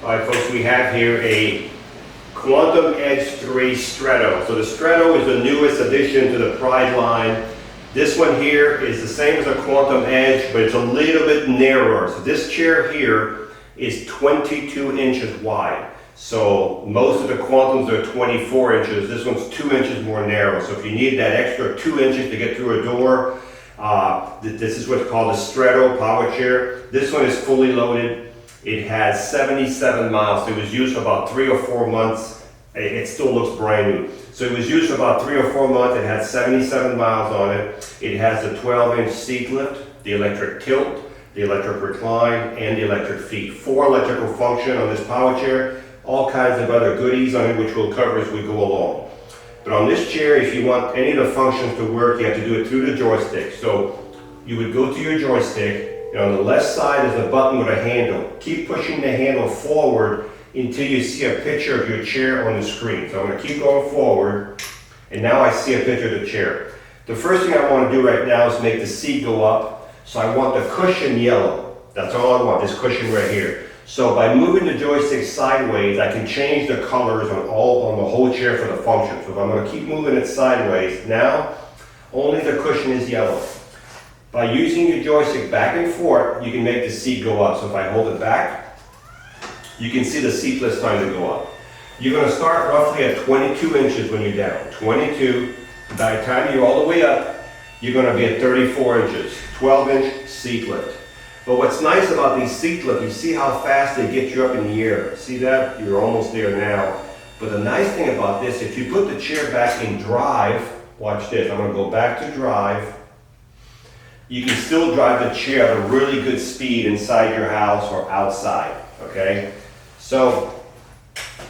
All right, folks, we have here a Quantum Edge Stretto. So the Stretto is the newest addition to the Pride line. This one here is the same as a Quantum Edge, but it's a little bit narrower. So this chair here is 22 inches wide. So most of the Quantums are 24 inches. This one's 2 inches more narrow. So if you need that extra 2 inches to get through a door, this is what's called a Stretto Power Chair. This one is fully loaded. It has 77 miles. It was used for about 3 or 4 months. It still looks brand new. So it was used for about 3 or 4 months. It had 77 miles on it. It has the 12-inch seat lift, the electric tilt, the electric recline, and the electric feet. 4 electrical function on this power chair. All kinds of other goodies on it, which we'll cover as we go along. But on this chair, if you want any of the functions to work, you have to do it through the joystick. So you would go to your joystick, and on the left side is a button with a handle. Keep pushing the handle forward until you see a picture of your chair on the screen. So I'm going to keep going forward, and now I see a picture of the chair. The first thing I want to do right now is make the seat go up. So I want the cushion yellow. That's all I want, this cushion right here. So by moving the joystick sideways, I can change the colors on the whole chair for the function. So if I'm going to keep moving it sideways, now only the cushion is yellow. By using your joystick back and forth, you can make the seat go up. So if I hold it back, you can see the seat list time to go up. You're going to start roughly at 22 inches when you're down. 22. By the time you're all the way up, you're going to be at 34 inches. 12-inch seat lift. But what's nice about these seat lifts, you see how fast they get you up in the air. See that? You're almost there now. But the nice thing about this, if you put the chair back in drive, watch this, I'm going to go back to drive. You can still drive the chair at a really good speed inside your house or outside, okay? So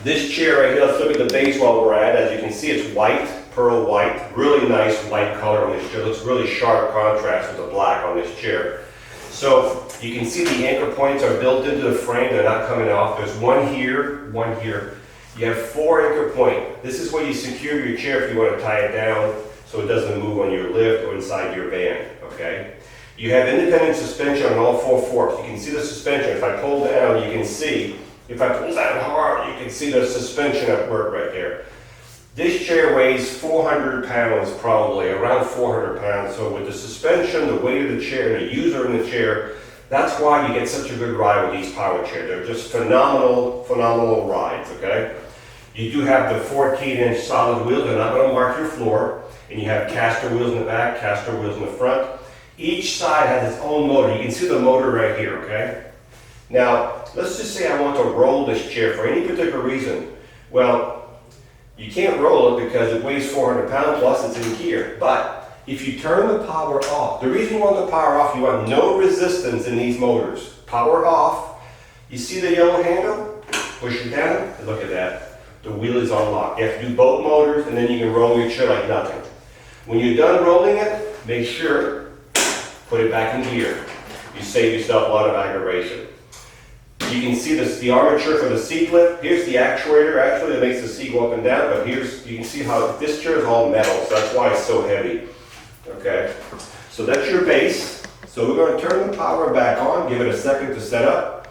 this chair right here, let's look at the base while we're at it. As you can see, it's white, pearl white, really nice white color on this chair. It looks really sharp contrast with the black on this chair. So you can see the anchor points are built into the frame, they're not coming off. There's one here, one here. You have 4 anchor points. This is where you secure your chair if you want to tie it down so it doesn't move on your lift or inside your van, okay? You have independent suspension on all 4 forks. You can see the suspension. If I pull down, you can see, if I pull down hard, you can see the suspension at work right there. This chair weighs 400 pounds probably, around 400 pounds. So with the suspension, the weight of the chair, and the user in the chair, that's why you get such a good ride with these power chairs. They're just phenomenal rides, okay? You do have the 14-inch solid wheels. They're not going to mark your floor. And you have caster wheels in the back, caster wheels in the front. Each side has its own motor. You can see the motor right here, okay? Now, let's just say I want to roll this chair for any particular reason. Well, you can't roll it because it weighs 400 pounds plus it's in gear. But if you turn the power off, the reason you want the power off, you want no resistance in these motors. Power off, you see the yellow handle? Push it down, and look at that. The wheel is unlocked. You have to do both motors and then you can roll your chair like nothing. When you're done rolling it, make sure, put it back in gear. You save yourself a lot of aggravation. You can see this, the armature for the seat lift. Here's the actuator actually that makes the seat go up and down, but here's, you can see how this chair is all metal, so that's why it's so heavy. Okay, so that's your base. So we're going to turn the power back on, give it a second to set up,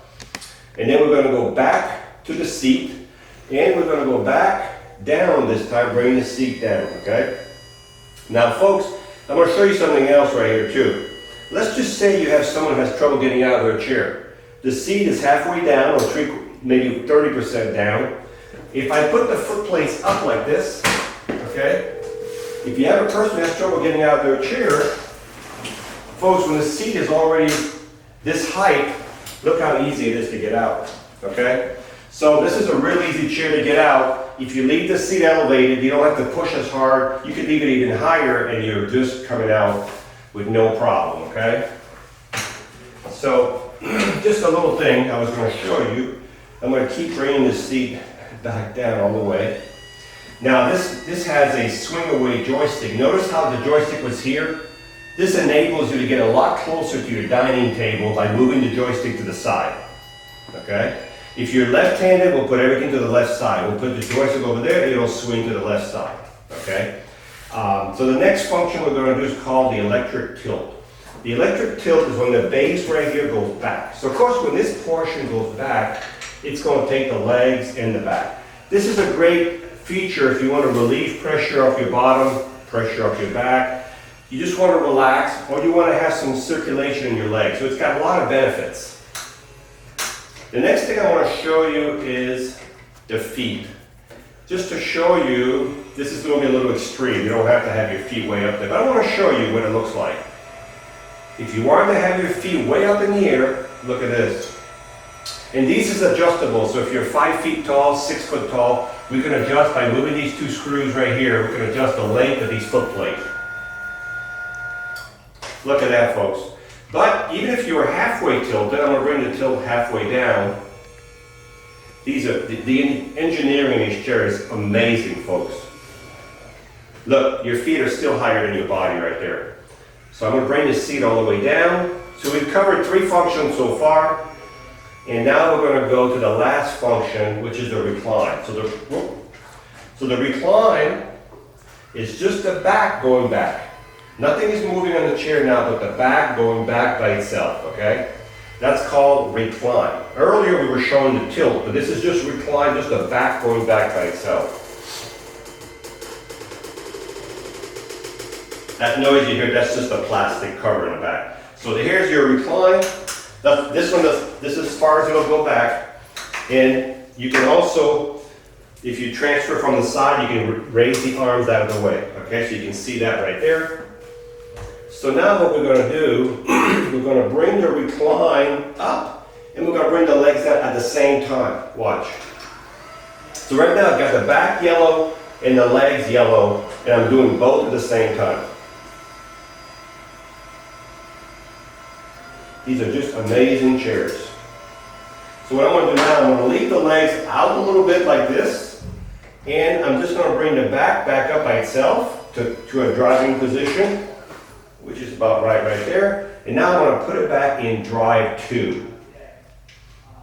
and then we're going to go back to the seat, and we're going to go back down this time, bring the seat down, okay? Now folks, I'm going to show you something else right here too. Let's just say you have someone who has trouble getting out of their chair. The seat is halfway down, or maybe 30% down. If I put the foot plates up like this, okay? If you have a person who has trouble getting out of their chair, folks, when the seat is already this height, look how easy it is to get out, okay? So this is a real easy chair to get out. If you leave the seat elevated, you don't have to push as hard. You can leave it even higher and you're just coming out with no problem, okay? So, just a little thing I was going to show you. I'm going to keep bringing this seat back down all the way. Now this has a swing away joystick. Notice how the joystick was here? This enables you to get a lot closer to your dining table by moving the joystick to the side. Okay? If you're left-handed, we'll put everything to the left side. We'll put the joystick over there, it'll swing to the left side. Okay? So the next function we're going to do is called the electric tilt. The electric tilt is when the base right here goes back. So of course when this portion goes back, it's going to take the legs and the back. This is a great feature if you want to relieve pressure off your bottom, pressure off your back. You just want to relax, or you want to have some circulation in your legs. So it's got a lot of benefits. The next thing I want to show you is the feet. Just to show you, this is going to be a little extreme. You don't have to have your feet way up there, but I want to show you what it looks like. If you want to have your feet way up in the air, look at this. And these is adjustable, so if you're 5 feet tall, 6 foot tall, we can adjust by moving these 2 screws right here. We can adjust the length of these foot plates. Look at that, folks. But even if you were halfway tilted, I'm going to bring the tilt halfway down. These are the engineering in these chairs is amazing, folks. Look, your feet are still higher than your body right there. So I'm going to bring the seat all the way down. So we've covered 3 functions so far. And now we're going to go to the last function, which is the recline. So the recline is just the back going back. Nothing is moving on the chair now but the back going back by itself, okay? That's called recline. Earlier we were showing the tilt, but this is just recline, just the back going back by itself. That noise you hear, that's just a plastic cover in the back. So here's your recline. This is as far as it'll go back. And you can also, if you transfer from the side, you can raise the arms out of the way. Okay, so you can see that right there. So now what we're going to do, we're going to bring the recline up, and we're going to bring the legs out at the same time. Watch. So right now I've got the back yellow and the legs yellow, and I'm doing both at the same time. These are just amazing chairs. So what I'm going to do now, I'm going to leave the legs out a little bit like this, and I'm just going to bring the back up by itself to a driving position, which is about right there. And now I'm going to put it back in drive 2.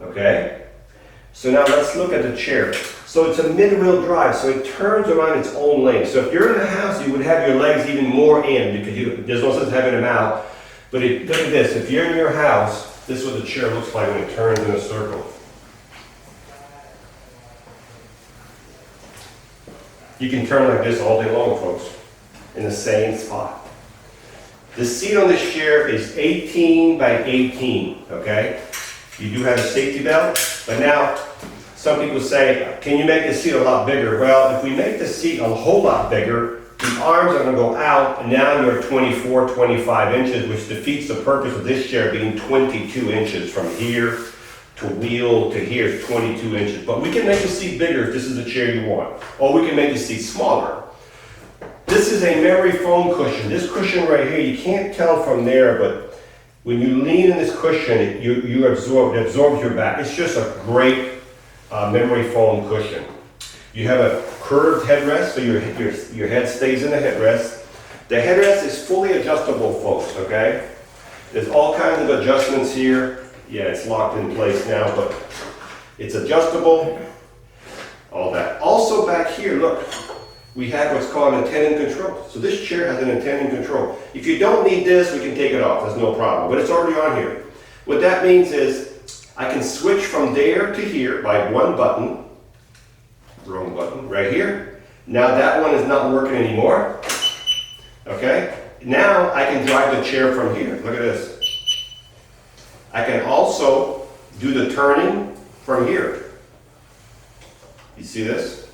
Okay? So now let's look at the chair. So it's a mid-wheel drive, so it turns around its own length. So if you're in the house, you would have your legs even more in because there's no sense having them out. But look at this, if you're in your house, this is what the chair looks like when it turns in a circle. You can turn like this all day long, folks, in the same spot. The seat on this chair is 18 by 18, okay? You do have a safety belt, but now some people say, can you make the seat a lot bigger? Well, if we make the seat a whole lot bigger, the arms are going to go out, and now you're 24, 25 inches, which defeats the purpose of this chair being 22 inches from here to wheel to here is 22 inches. But we can make the seat bigger if this is the chair you want, or we can make the seat smaller. This is a memory foam cushion. This cushion right here, you can't tell from there, but when you lean in this cushion, it absorbs your back. It's just a great memory foam cushion. You have a curved headrest, so your head stays in the headrest. The headrest is fully adjustable, folks, okay? There's all kinds of adjustments here. Yeah, it's locked in place now, but it's adjustable, all that. Also back here, look, we have what's called an antenna control. So this chair has an antenna control. If you don't need this, we can take it off, there's no problem, but it's already on here. What that means is I can switch from there to here by one button. Wrong button, right here. Now that one is not working anymore. Okay? Now I can drive the chair from here. Look at this. I can also do the turning from here. You see this?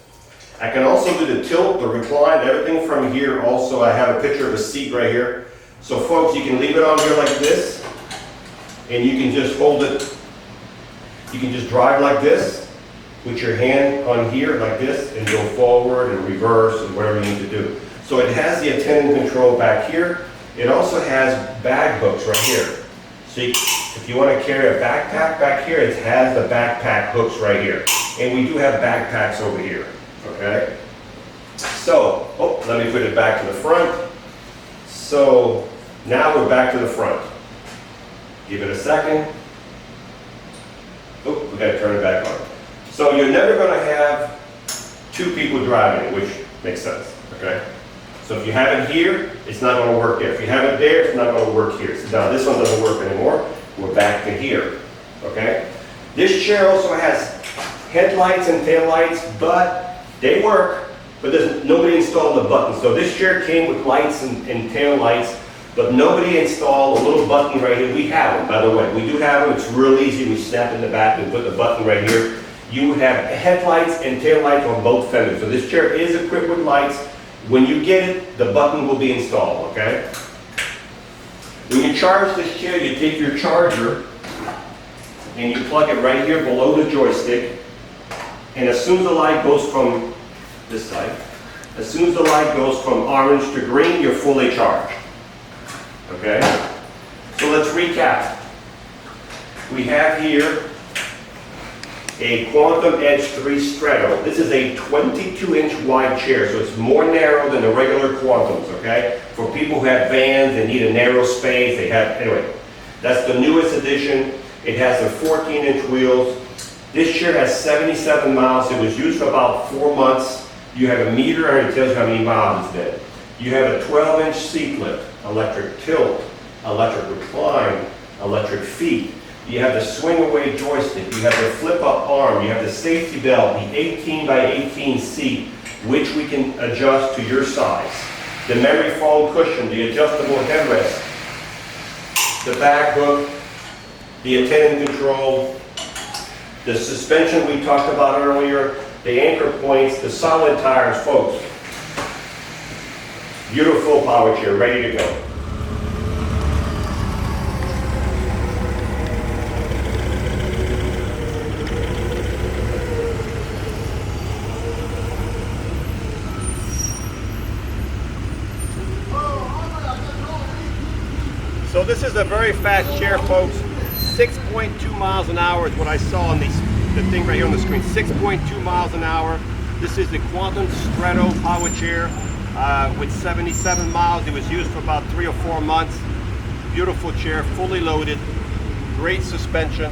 I can also do the tilt, the recline, everything from here. Also, I have a picture of a seat right here. So folks, you can leave it on here like this, and you can just hold it. You can just drive like this. Put your hand on here like this and go forward and reverse and whatever you need to do. So it has the antenna control back here. It also has bag hooks right here. So if you want to carry a backpack back here, it has the backpack hooks right here. And we do have backpacks over here, okay? So, let me put it back to the front. So now we're back to the front. Give it a second. We got to turn it back on. So you're never going to have 2 people driving it, which makes sense, okay? So if you have it here, it's not going to work there. If you have it there, it's not going to work here. So now this one doesn't work anymore. We're back to here, okay? This chair also has headlights and taillights, but they work, but nobody installed the button. So this chair came with lights and tail lights, but nobody installed a little button right here. We have them, by the way. We do have them. It's real easy. We snap in the back and put the button right here. You would have headlights and tail lights on both fenders. So this chair is equipped with lights. When you get it, the button will be installed, okay? When you charge this chair, you take your charger and you plug it right here below the joystick. And as soon as the light goes from this side, as soon as the light goes from orange to green, you're fully charged. Okay? So let's recap. We have here a Quantum Edge 3 Stretto. This is a 22-inch wide chair, so it's more narrow than the regular Quantums, okay? For people who have vans, they need a narrow space, anyway. That's the newest edition. It has the 14-inch wheels. This chair has 77 miles. It was used for about 4 months. You have a meter and it tells you how many miles it's been. You have a 12-inch seat lift, electric tilt, electric recline, electric feet. You have the swing away joystick. You have the flip up arm. You have the safety belt, the 18 by 18 seat, which we can adjust to your size. The memory foam cushion, the adjustable headrest, the back hook, the attendant control, the suspension we talked about earlier, the anchor points, the solid tires, folks. Beautiful power chair, ready to go. So this is a very fast chair, folks. 6.2 miles an hour is what I saw on the thing right here on the screen. 6.2 miles an hour. This is the Quantum Stretto Power Chair with 77 miles. It was used for about 3 or 4 months. Beautiful chair, fully loaded, great suspension.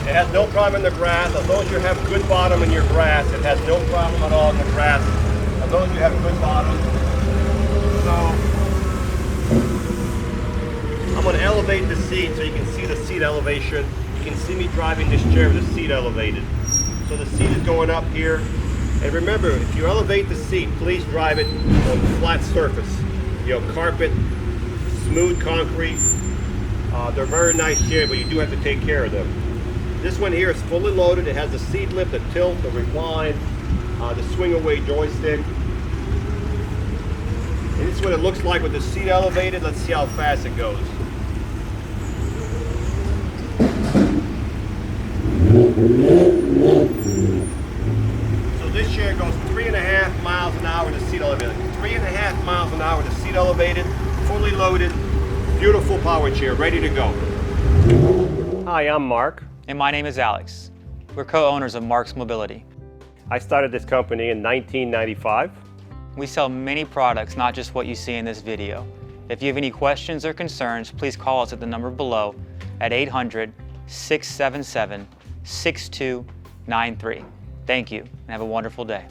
It has no problem in the grass. As long as you have good bottom in your grass, it has no problem at all in the grass. As long as you have good bottom. So I'm going to elevate the seat so you can see the seat elevation. You can see me driving this chair with the seat elevated. So the seat is going up here. And remember, if you elevate the seat, please drive it on flat surface. You know, carpet, smooth concrete. They're very nice chairs, but you do have to take care of them. This one here is fully loaded. It has the seat lift, the tilt, the recline, the swing away joystick. And this is what it looks like with the seat elevated. Let's see how fast it goes. So this chair goes 3.5 miles an hour with the seat elevated. 3.5 miles an hour with the seat elevated, fully loaded, beautiful power chair, ready to go. Hi, I'm Mark. And my name is Alex. We're co-owners of Marc's Mobility. I started this company in 1995. We sell many products, not just what you see in this video. If you have any questions or concerns, please call us at the number below at 800-677-6293. Thank you, and have a wonderful day.